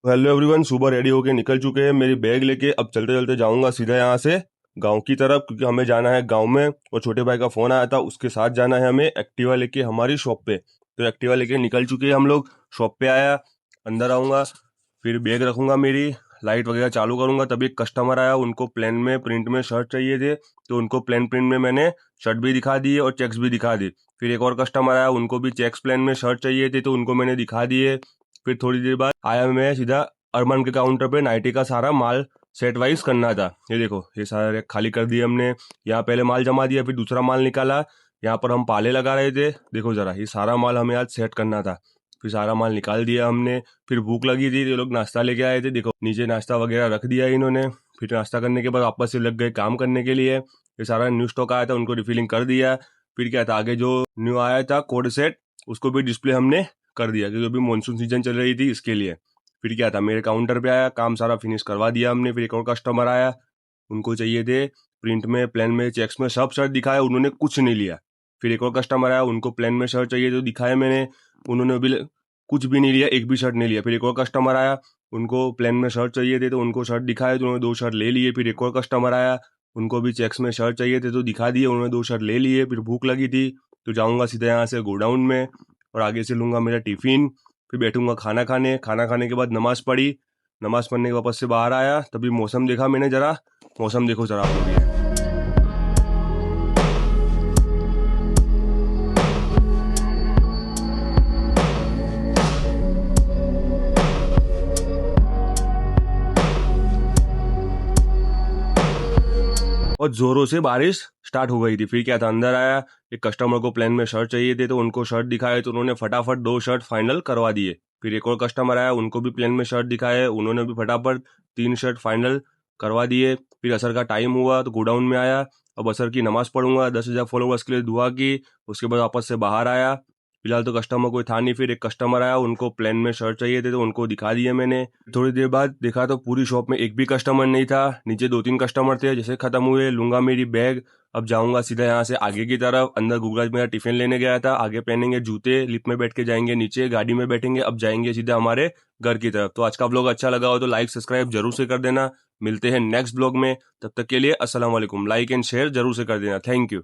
Hello everyone, सुबह ready होके निकल चुके हैं मेरी बैग लेके। अब चलते चलते जाऊंगा सीधा यहाँ से गांव की तरफ, क्योंकि हमें जाना है गांव में। और छोटे भाई का फोन आया था, उसके साथ जाना है हमें एक्टिवा लेके हमारी शॉप पे। तो एक्टिवा लेके निकल चुके हैं हम लोग। शॉप पे आया, अंदर आऊंगा, फिर बैग रखूंगा मेरी, लाइट वगैरह चालू करूंगा। तभी एक कस्टमर आया, उनको प्लेन में प्रिंट में शर्ट चाहिए थे, तो उनको प्लेन प्रिंट में मैंने शर्ट भी दिखा दी और चेक्स भी दिखा दी। फिर एक और कस्टमर आया, उनको भी चेक्स प्लेन में शर्ट चाहिए थे, तो उनको मैंने दिखा दिए। फिर थोड़ी देर बाद आया मैं सीधा अरमान के काउंटर पे। नाइटी का सारा माल सेट वाइज करना था। ये देखो, ये सारा रैक खाली कर दिया हमने। यहाँ पहले माल जमा दिया, फिर दूसरा माल निकाला। यहाँ पर हम पाले लगा रहे थे, देखो जरा, ये सारा माल हमें आज सेट करना था। फिर सारा माल निकाल दिया हमने। फिर भूख लगी थी, ये लोग नाश्ता लेके आए थे, देखो नीचे नाश्ता वगैरह रख दिया इन्होंने। फिर नाश्ता करने के बाद वापस से लग गए काम करने के लिए। ये सारा न्यू स्टॉक आया था, उनको रिफिलिंग कर दिया। फिर क्या था, आगे जो न्यू आया था कोड सेट, उसको भी डिस्प्ले हमने कर दिया, क्योंकि अभी मानसून सीजन चल रही थी इसके लिए। फिर क्या था, मेरे काउंटर पे आया, काम सारा फिनिश करवा दिया हमने। फिर एक और कस्टमर आया, उनको चाहिए थे प्रिंट में, प्लेन में, चेक्स में, सब शर्ट दिखाया, उन्होंने कुछ नहीं लिया। फिर एक और कस्टमर आया, उनको प्लेन में शर्ट चाहिए तो दिखाया मैंने, उन्होंने अभी कुछ भी नहीं लिया, एक भी शर्ट नहीं लिया। फिर एक और कस्टमर आया, उनको प्लेन में शर्ट चाहिए थे, तो उनको शर्ट दिखाए तो उन्होंने 2 शर्ट ले लिए। फिर एक और कस्टमर आया, उनको भी चेक्स में शर्ट चाहिए थे, तो दिखा दिए, उन्होंने 2 शर्ट ले लिए। फिर भूख लगी थी, तो जाऊंगा सीधा यहाँ से गोडाउन में, और आगे से लूंगा मेरा टिफिन। फिर बैठूंगा खाना खाने। खाना खाने के बाद नमाज पढ़ी, नमाज पढ़ने के वापस से बाहर आया, तभी मौसम देखा मैंने जरा। मौसम देखो जरा आप लोग ये। और जोरों से बारिश स्टार्ट हो गई थी। फिर क्या था, अंदर आया, एक कस्टमर को प्लेन में शर्ट चाहिए थे, तो उनको शर्ट दिखाए, तो उन्होंने फटाफट 2 शर्ट फाइनल करवा दिए। फिर एक और कस्टमर आया, उनको भी प्लेन में शर्ट दिखाए, उन्होंने भी फटाफट 3 शर्ट फाइनल करवा दिए। फिर असर का टाइम हुआ तो गोडाउन में आया। अब असर की नमाज पढ़ूंगा, 10,000 फॉलोवर्स के लिए दुआ की, उसके बाद वापस से बाहर आया। फिलहाल तो कस्टमर कोई था नहीं। फिर एक कस्टमर आया, उनको प्लेन में शर्ट चाहिए थे, तो उनको दिखा दिए मैंने। थोड़ी देर बाद देखा तो पूरी शॉप में एक भी कस्टमर नहीं था, नीचे 2-3 कस्टमर थे। जैसे खत्म हुए, लूंगा मेरी बैग, अब जाऊंगा सीधा यहाँ से आगे की तरफ। अंदर गूगल मेरा टिफिन लेने गया था, आगे पहनेंगे जूते, लिफ्ट में बैठ के जाएंगे नीचे, गाड़ी में बैठेंगे, अब जाएंगे सीधा हमारे घर की तरफ। तो आज का व्लॉग अच्छा लगा हो तो लाइक सब्सक्राइब जरूर से कर देना। मिलते हैं नेक्स्ट ब्लॉग में, तब तक के लिए अस्सलाम वालेकुम। लाइक एंड शेयर जरूर से कर देना। Thank you.